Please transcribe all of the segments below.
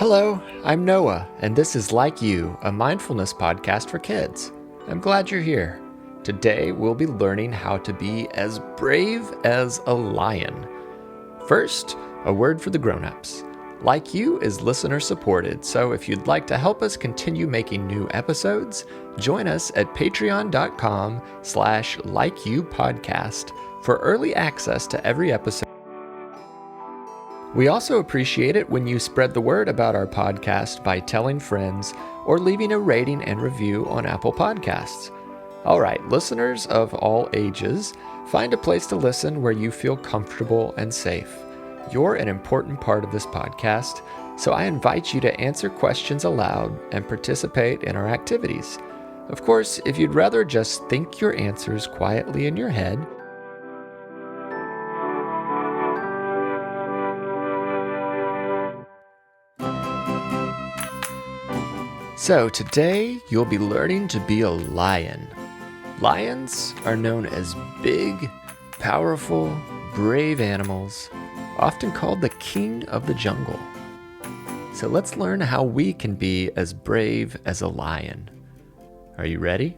Hello, I'm Noah, and this is Like You, a mindfulness podcast for kids. I'm glad you're here. Today, we'll be learning how to be as brave as a lion. First, a word for the grown-ups. Like You is listener-supported, so if you'd like to help us continue making new episodes, join us at patreon.com/likeyoupodcast for early access to every episode. We also appreciate it when you spread the word about our podcast by telling friends or leaving a rating and review on Apple Podcasts. All right, listeners of all ages, find a place to listen where you feel comfortable and safe. You're an important part of this podcast, so I invite you to answer questions aloud and participate in our activities. Of course, if you'd rather just think your answers quietly in your head, so today, you'll be learning to be a lion. Lions are known as big, powerful, brave animals, often called the king of the jungle. So let's learn how we can be as brave as a lion. Are you ready?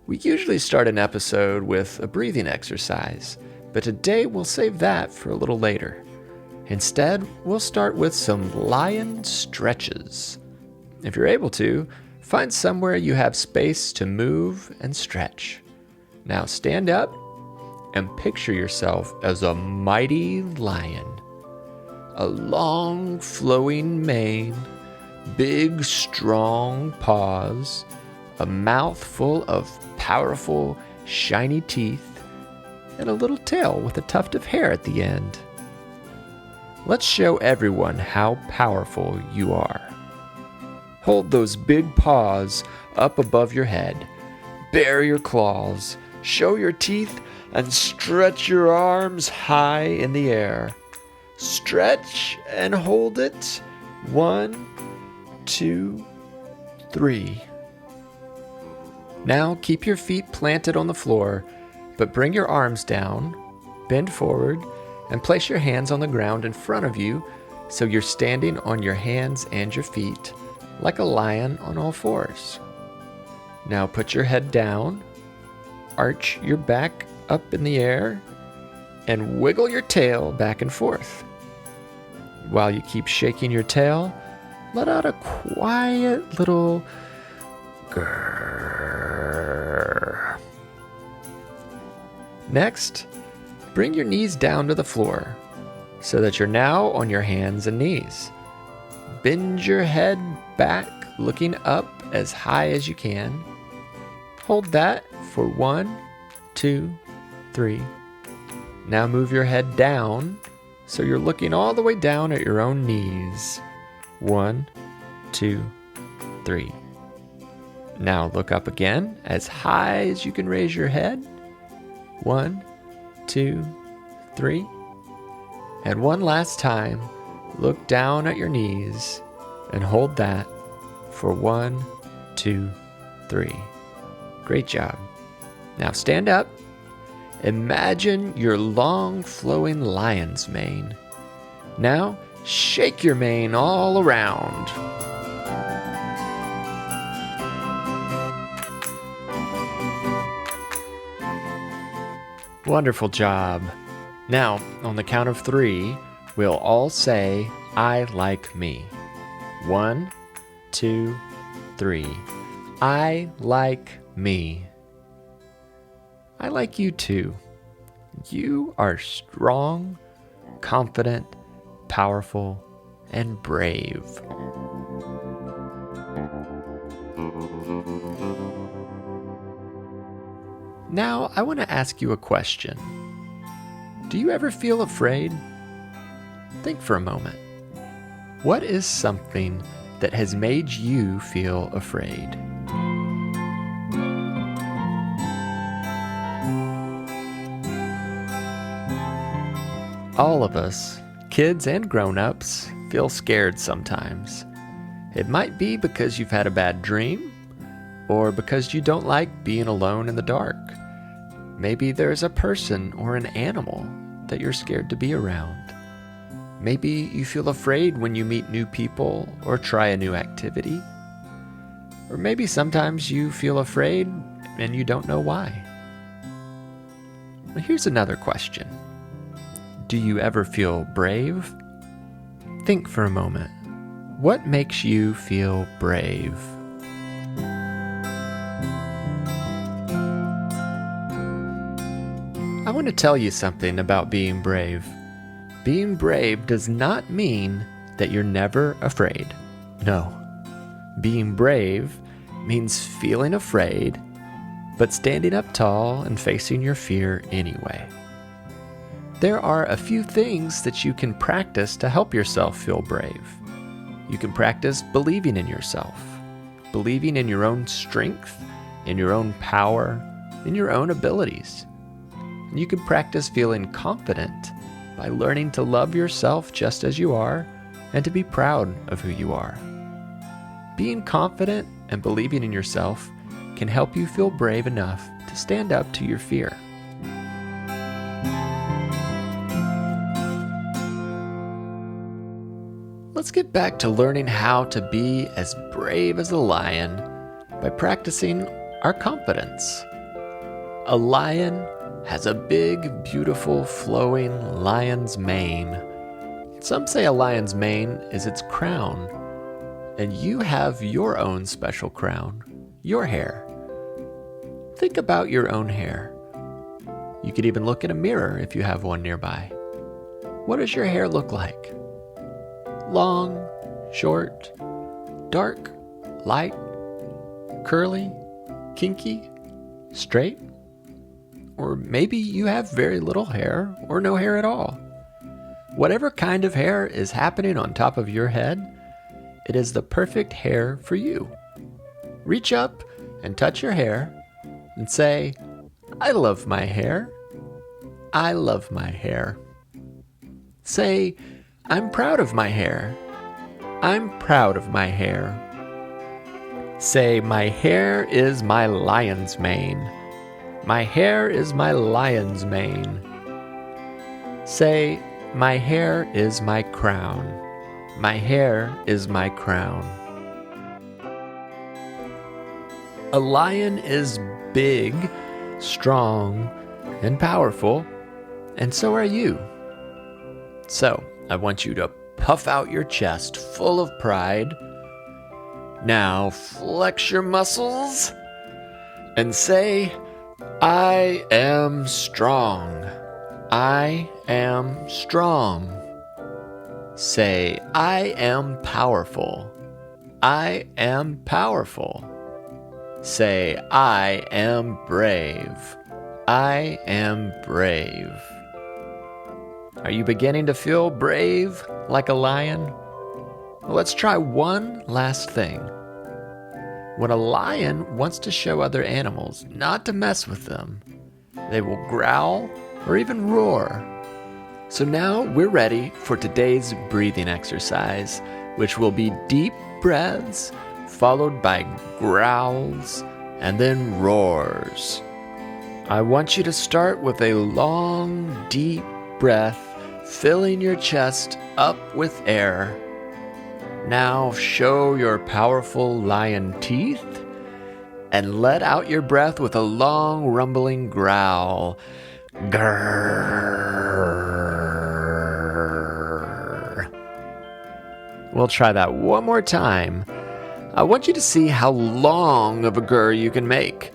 We usually start an episode with a breathing exercise, but today we'll save that for a little later. Instead, we'll start with some lion stretches. If you're able to, find somewhere you have space to move and stretch. Now stand up and picture yourself as a mighty lion. A long flowing mane, big strong paws, a mouth full of powerful shiny teeth, and a little tail with a tuft of hair at the end. Let's show everyone how powerful you are. Hold those big paws up above your head, bare your claws, show your teeth, and stretch your arms high in the air. Stretch and hold it. 1, 2, 3. Now keep your feet planted on the floor, but bring your arms down, bend forward, and place your hands on the ground in front of you so you're standing on your hands and your feet, like a lion on all fours. Now put your head down, arch your back up in the air, and wiggle your tail back and forth. While you keep shaking your tail, let out a quiet little grrr. Next, bring your knees down to the floor so that you're now on your hands and knees. Bend your head back, looking up as high as you can. Hold that for 1, 2, 3. Now move your head down so you're looking all the way down at your own knees. 1, 2, 3. Now look up again as high as you can raise your head. 1, 2, 3. And one last time, look down at your knees and hold that for 1, 2, 3. Great job. Now stand up. Imagine your long flowing lion's mane. Now shake your mane all around. Wonderful job. Now, on the count of 3, we'll all say, I like me. 1, 2, 3. I like me. I like you too. You are strong, confident, powerful, and brave. Now, I want to ask you a question. Do you ever feel afraid? Think for a moment. What is something that has made you feel afraid? All of us, kids and grown-ups, feel scared sometimes. It might be because you've had a bad dream, or because you don't like being alone in the dark. Maybe there's a person or an animal that you're scared to be around. Maybe you feel afraid when you meet new people or try a new activity. Or maybe sometimes you feel afraid and you don't know why. Well, here's another question. Do you ever feel brave? Think for a moment. What makes you feel brave? I want to tell you something about being brave. Being brave does not mean that you're never afraid. No. Being brave means feeling afraid, but standing up tall and facing your fear anyway. There are a few things that you can practice to help yourself feel brave. You can practice believing in yourself, believing in your own strength, in your own power, in your own abilities. And you can practice feeling confident by learning to love yourself just as you are and to be proud of who you are. Being confident and believing in yourself can help you feel brave enough to stand up to your fear. Let's get back to learning how to be as brave as a lion by practicing our confidence. A lion has a big, beautiful, flowing lion's mane. Some say a lion's mane is its crown, and you have your own special crown, your hair. Think about your own hair. You could even look in a mirror if you have one nearby. What does your hair look like? Long, short, dark, light, curly, kinky, straight? Or maybe you have very little hair or no hair at all. Whatever kind of hair is happening on top of your head, it is the perfect hair for you. Reach up and touch your hair and say, "I love my hair. I love my hair." Say, "I'm proud of my hair. I'm proud of my hair." Say, "My hair is my lion's mane. My hair is my lion's mane." Say, "My hair is my crown. My hair is my crown." A lion is big, strong, and powerful, and so are you. So, I want you to puff out your chest full of pride. Now, flex your muscles and say, "I am strong. I am strong." Say, "I am powerful. I am powerful." Say, "I am brave. I am brave." Are you beginning to feel brave like a lion? Well, let's try one last thing. When a lion wants to show other animals not to mess with them, they will growl or even roar. So now we're ready for today's breathing exercise, which will be deep breaths followed by growls and then roars. I want you to start with a long, deep breath, filling your chest up with air. Now show your powerful lion teeth and let out your breath with a long, rumbling growl. Grrr. We'll try that one more time. I want you to see how long of a grr you can make.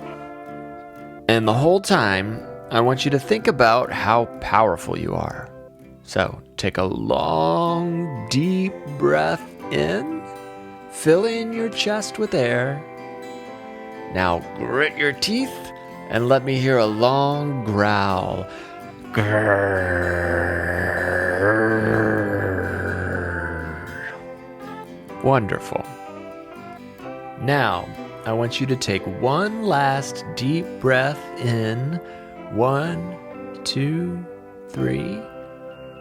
And the whole time, I want you to think about how powerful you are. So take a long, deep breath in, filling your chest with air. Now grit your teeth and let me hear a long growl. Grrr. Wonderful. Now, I want you to take one last deep breath in. 1, 2, 3.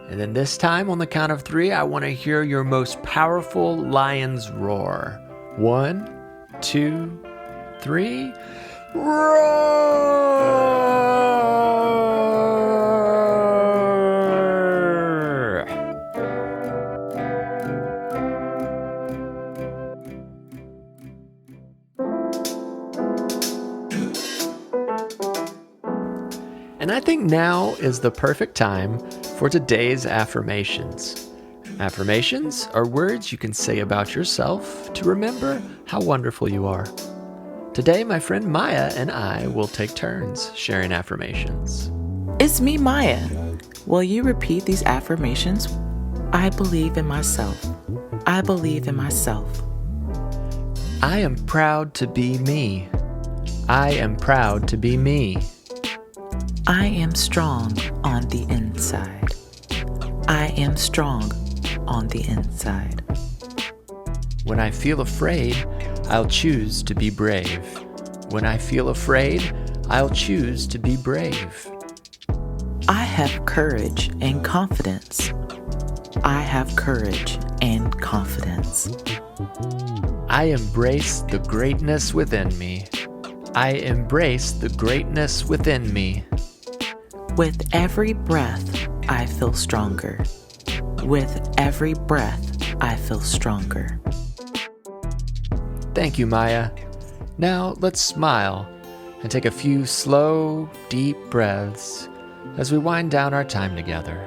And then this time, on the count of 3, I want to hear your most powerful lion's roar. 1, 2, 3. Roar! And I think now is the perfect time for today's affirmations. Affirmations are words you can say about yourself to remember how wonderful you are. Today, my friend Maya and I will take turns sharing affirmations. It's me, Maya. Will you repeat these affirmations? I believe in myself. I believe in myself. I am proud to be me. I am proud to be me. I am strong on the inside. I am strong on the inside. When I feel afraid, I'll choose to be brave. When I feel afraid, I'll choose to be brave. I have courage and confidence. I have courage and confidence. I embrace the greatness within me. I embrace the greatness within me. With every breath, I feel stronger. With every breath, I feel stronger. Thank you, Maya. Now let's smile and take a few slow, deep breaths as we wind down our time together.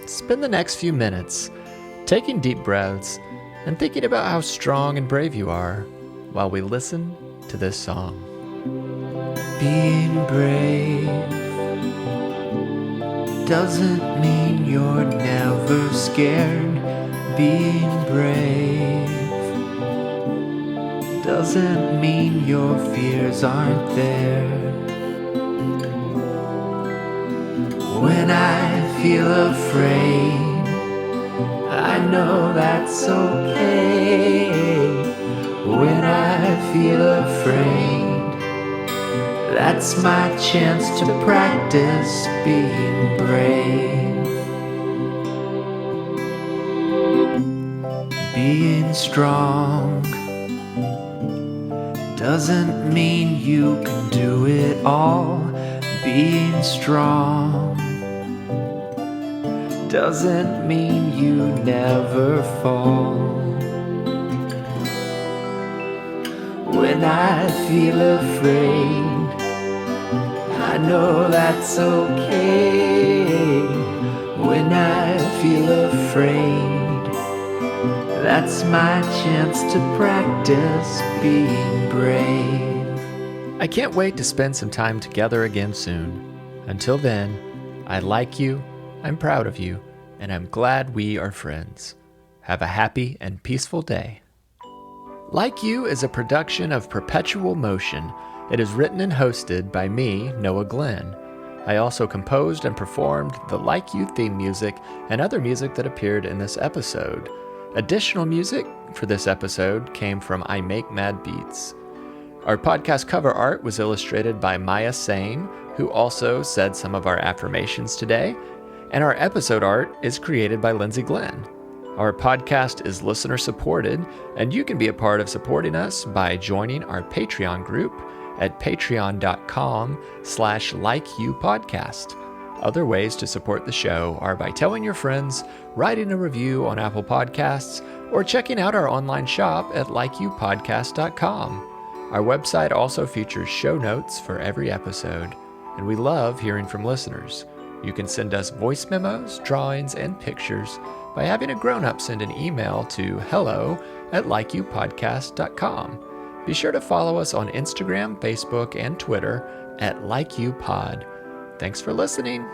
Spend the next few minutes taking deep breaths and thinking about how strong and brave you are while we listen to this song. Being brave doesn't mean you're never scared. Being brave doesn't mean your fears aren't there. When I feel afraid, I know that's okay. When I feel afraid, that's my chance to practice being brave. Being strong doesn't mean you can do it all. Being strong doesn't mean you never fall. When I feel afraid, I know that's okay. When I feel afraid, that's my chance to practice being brave. I can't wait to spend some time together again soon. Until then, I like you, I'm proud of you, and I'm glad we are friends. Have a happy and peaceful day. Like You is a production of Perpetual Motion. It is written and hosted by me, Noah Glenn. I also composed and performed the Like You theme music and other music that appeared in this episode. Additional music for this episode came from I Make Mad Beats. Our podcast cover art was illustrated by Maya Sane, who also said some of our affirmations today, and our episode art is created by Lindsay Glenn. Our podcast is listener supported, and you can be a part of supporting us by joining our Patreon group at patreon.com/likeyoupodcast. Other ways to support the show are by telling your friends, writing a review on Apple Podcasts, or checking out our online shop at likeyoupodcast.com. Our website also features show notes for every episode, and we love hearing from listeners. You can send us voice memos, drawings, and pictures by having a grown-up send an email to hello@likeyoupodcast.com. Be sure to follow us on Instagram, Facebook, and Twitter at LikeYouPod. Thanks for listening.